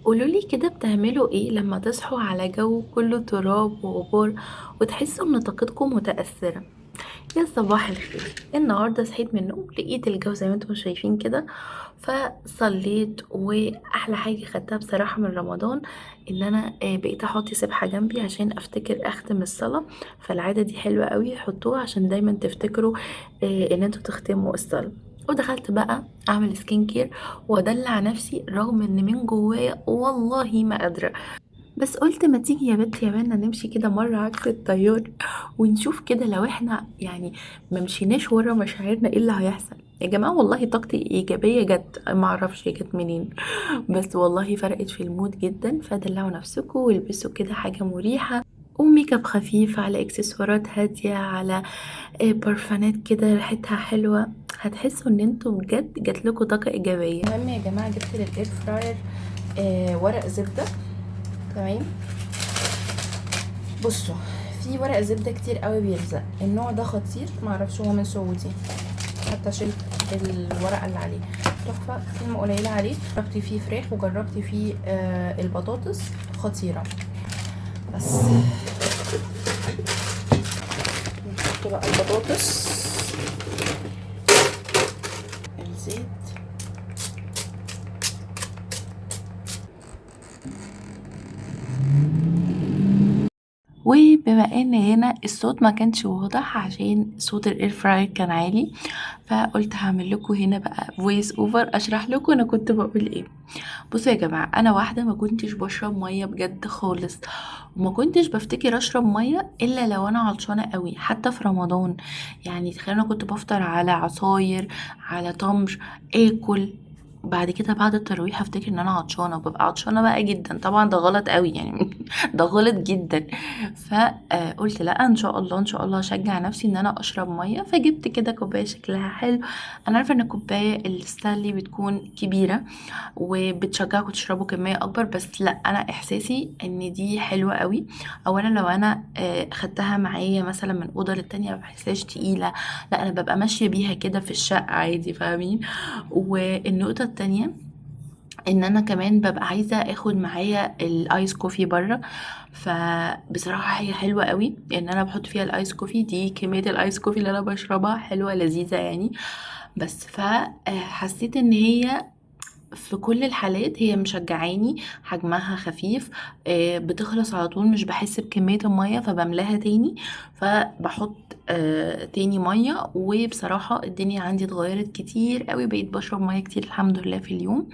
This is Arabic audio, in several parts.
قولولي كده بتعملوا ايه لما تصحوا على جو كله تراب وغبار وتحسوا ان طاقتكم متأثرة؟ يا صباح الخير، النهاردة صحيت من النوم لقيت الجو زي ما انتم شايفين كده، فصليت. واحلى حاجة خدتها بصراحة من رمضان ان انا بقيت احط سبحة جنبي عشان افتكر اختم الصلاة. فالعادة دي حلوة قوي، حطوها عشان دايما تفتكروا ان انتوا تختموا الصلاة. ودخلت بقى اعمل سكين كير وادلع نفسي رغم ان من جوايا والله ما قادرة. بس قلت ما تيجي يا بنت يا بنا نمشي كده مرة عكس التيار ونشوف كده لو احنا يعني ما مشيناش ورا مشاعرنا ايه اللي هيحصل. يا جماعة والله طاقتي إيجابية جت، ما اعرفش هي جت منين بس والله فرقت في المود جدا. فدلعوا نفسكم والبسوا كده حاجة مريحة وميك اب خفيف على اكسسوارات هادية على برفانات كده ريحتها حلوة. هتحسوا ان انتوا بجد جاتلكوا طاقة ايجابية. المهم يا جماعة جبت للاير فراير ورق زبدة. تمام، بصوا، في ورق زبدة كتير قوي بيلزق، النوع ده خطير، معرفش هو من سعودي، حتى شلت الورقة اللي عليه تحفة، كلمة قليلة عليه. جربت فيه فراخ وجربت فيه البطاطس، خطيرة. بس نحط بقى البطاطس، الزيت، وبما ان هنا الصوت ما كانش واضح عشان صوت الاير فراير كان عالي، فقلت هعمل لكم هنا بقى فويس اوفر اشرح لكم انا كنت بقول ايه. بصوا يا جماعه، انا واحده ما كنتش بشرب ميه بجد خالص، وما كنتش بفتكر اشرب ميه الا لو انا عطشانه قوي، حتى في رمضان. يعني تخيل انا كنت بفطر على عصاير، على تمر، اكل، بعد كده بعد التراويح افتكر ان انا عطشانه وببقى عطشانه بقى جدا. طبعا ده غلط قوي يعني ده غلط جدا. فقلت لا، ان شاء الله ان شاء الله هشجع نفسي ان انا اشرب ميه. فجبت كده كوبايه شكلها حلو. انا عارفه ان الكوبايه الستانلي بتكون كبيره وبتشجعكم تشربوا كميه اكبر، بس لا، انا احساسي ان دي حلوه قوي. اولا لو انا خدتها معايا مثلا من اوضه للتانيه ما بحسهاش تقيله، لا انا ببقى ماشيه بيها كده في الشقه عادي، فاهمين؟ والنقطه التانيه ان انا كمان ببقى عايزه اخد معايا الايس كوفي بره. فبصراحه هي حلوه قوي ان انا بحط فيها الايس كوفي دي، كميه الايس كوفي اللي انا بشربها حلوه لذيذه يعني. بس فحسيت ان هي في كل الحالات هي مشجعاني، حجمها خفيف، بتخلص على طول، مش بحس بكمية المية فبملاها تاني، فبحط تاني مية. وبصراحة الدنيا عندي اتغيرت كتير قوي، بقيت بشرب مية كتير الحمد لله في اليوم.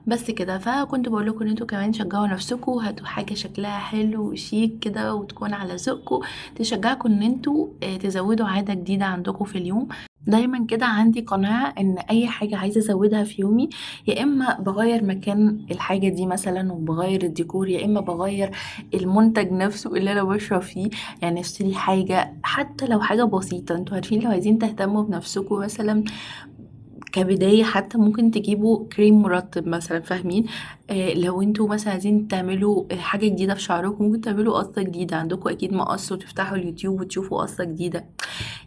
بس كده، فكنت بقول لكم ان انتوا كمان شجعوا نفسكم، هاتوا حاجه شكلها حلو وشيك كده وتكون على ذوقكم، تشجعكم ان انتوا تزودوا عاده جديده عندكم في اليوم. دايما كده عندي قناعة ان اي حاجة عايزة ازودها في يومي، يا اما بغير مكان الحاجة دي مثلا وبغير الديكور، يا اما بغير المنتج نفسه اللي انا بشرب فيه. يعني اشتري حاجة حتى لو حاجة بسيطة، انتوا عارفين لو عايزين تهتموا بنفسكم مثلا كبداية، حتى ممكن تجيبوا كريم مرطب مثلا، فاهمين؟ لو انتوا مثلا عايزين تعملوا حاجة جديدة في شعركم، ممكن تعملوا قصة جديدة، عندكم اكيد مقص وتفتحوا اليوتيوب وتشوفوا قصة جديدة.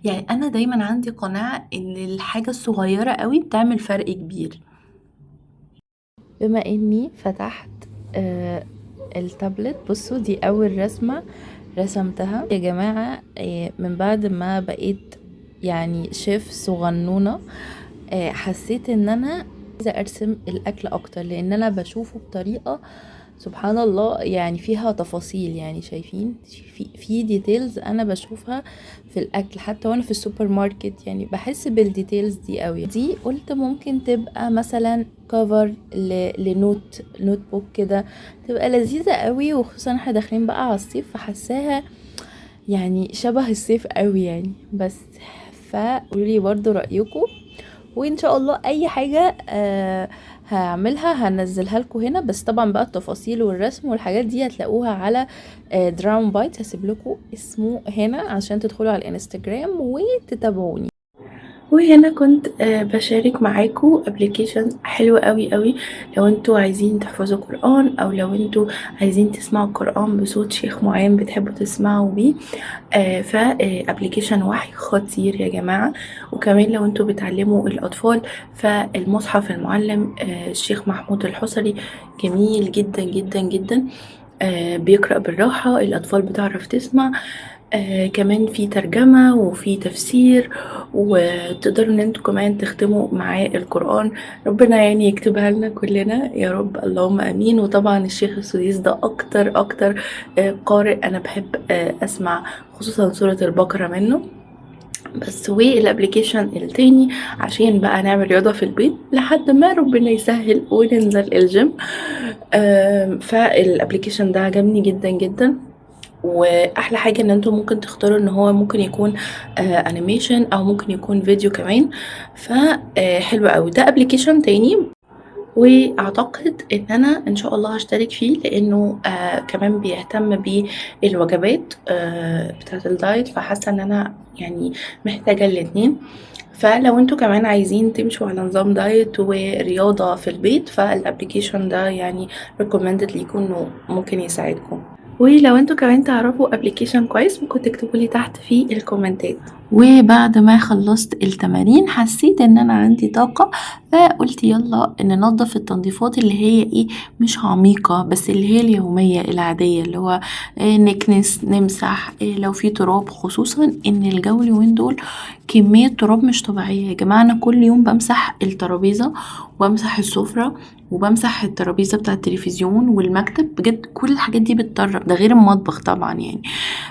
يعني انا دايما عندي قناعة ان الحاجة الصغيرة قوي بتعمل فرق كبير. بما اني فتحت التابلت، بصوا دي اول رسمة رسمتها يا جماعة. من بعد ما بقيت يعني شيف صغنونة، حسيت ان انا عايزة ارسم الاكل اكتر، لان انا بشوفه بطريقة سبحان الله يعني فيها تفاصيل. يعني شايفين في ديتيلز انا بشوفها في الاكل حتى وانا في السوبر ماركت، يعني بحس بالديتيلز دي قوي. دي قلت ممكن تبقى مثلا كفر نوت بوك كده، تبقى لذيذة قوي، وخصوصا احنا داخلين بقى على الصيف، فحساها يعني شبه الصيف قوي يعني. بس فقولولي برضو رأيكم، وان شاء الله اي حاجة هعملها هنزلها لكم هنا. بس طبعا بقى التفاصيل والرسم والحاجات دي هتلاقوها على دراون بايت، هسيب لكم اسمه هنا عشان تدخلوا على الانستجرام وتتابعوني. وهنا كنت باشارك معاكم application حلو أوي لو انتم عايزين تحفظوا قرآن، أو لو انتم عايزين تسمعوا القرآن بصوت شيخ معين بتحبوا تسمعوا بيه. ف application وحي خطير يا جماعة. وكمان لو انتم بتعلموا الأطفال، فالمصحف المعلم الشيخ محمود الحصري جميل جدا. بيقرأ بالراحة، الأطفال بتعرف تسمع. كمان في ترجمة وفي تفسير، وتقدروا ان انتوا كمان تختموا معاه القرآن. ربنا يعني يكتبها لنا كلنا يا رب، اللهم امين. وطبعا الشيخ السديس ده اكتر قارئ انا بحب اسمع خصوصا سورة البقرة منه. بس والابليكيشن التاني عشان بقى نعمل رياضة في البيت لحد ما ربنا يسهل وننزل الجيم. فالابليكيشن ده عجبني جدا. واحلى حاجه ان انتم ممكن تختاروا ان هو ممكن يكون انيميشن او ممكن يكون فيديو كمان. فحلو قوي ده ابلكيشن تاني، واعتقد ان انا ان شاء الله هشترك فيه لانه كمان بيهتم بالوجبات بتاعه الدايت. فحاسه ان انا يعني محتاجه الاتنين. فلو انتوا كمان عايزين تمشوا على نظام دايت ورياضه في البيت، فالابلكيشن ده يعني recommended ليكم انه ممكن يساعدكم. ولو انتوا كمان تعرفوا ابلكيشن كويس ممكن تكتبوا لي تحت في الكومنتات. وبعد ما خلصت التمارين حسيت ان انا عندي طاقة، فقلت يلا ننظف التنظيفات اللي هي ايه، مش عميقة، بس اللي هي اليومية العادية، اللي هو نكنس نمسح لو في تراب، خصوصا ان الجو اليومين دول كمية تراب مش طبيعية يا جماعة. انا كل يوم بمسح الترابيزة وبمسح السفرة وبمسح الترابيزة بتاع التلفزيون والمكتب، بجد كل الحاجات دي بتطرب، ده غير المطبخ طبعا يعني.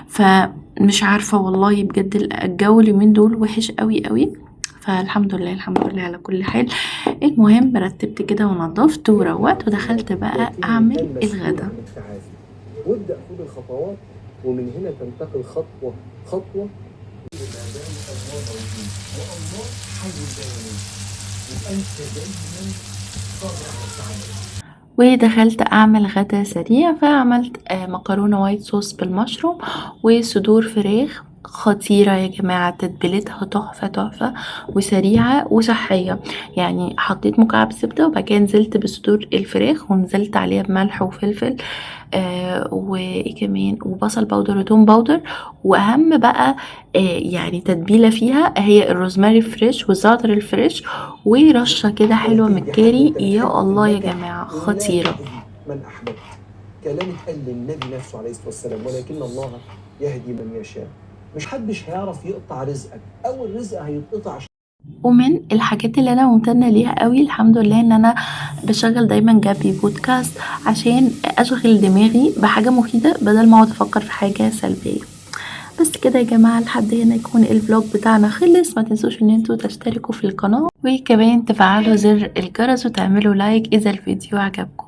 فمش عارفة والله بجد الجو اليومين دول وحش قوي. فالحمد لله على كل حال. المهم رتبت كده ونضفت وروقت ودخلت بقى اعمل الغدا. وابدأ خد الخطوات ومن هنا تنتقل خطوة خطوة. والله حي البيانات وأنت دايما ودخلت اعمل غدا سريع، فعملت مكرونة وايت صوص بالمشروم وصدور فراخ خطيرة يا جماعة، تتبيلتها تحفة وسريعة وصحية. يعني حطيت مكعب زبدة وبعد كده نزلت بصدور الفراخ ونزلت عليها بملح وفلفل وايه كمان وبصل باودر وتوم باودر. واهم بقى يعني تتبيلة فيها هي الروزماري فريش والزعتر الفريش ورشة كده حلوة من الكاري. يا الله يا جماعة خطيرة. من أحببت كلام اتقال للنبي نفسه عليه الصلاة والسلام، ولكن الله يهدي من يشاء. مش حدش هيعرف يقطع رزقك، أول رزق هيتقطع. ومن الحاجات اللي انا ممتنه ليها قوي الحمد لله ان انا بشغل دايما جنبي بودكاست عشان اشغل دماغي بحاجه مفيده بدل ما اقعد افكر في حاجه سلبيه. بس كده يا جماعه لحد هنا يكون الفلوج بتاعنا خلص. ما تنسوش ان انتوا تشتركوا في القناه وكمان تفعلوا زر الجرس وتعملوا لايك اذا الفيديو عجبكم.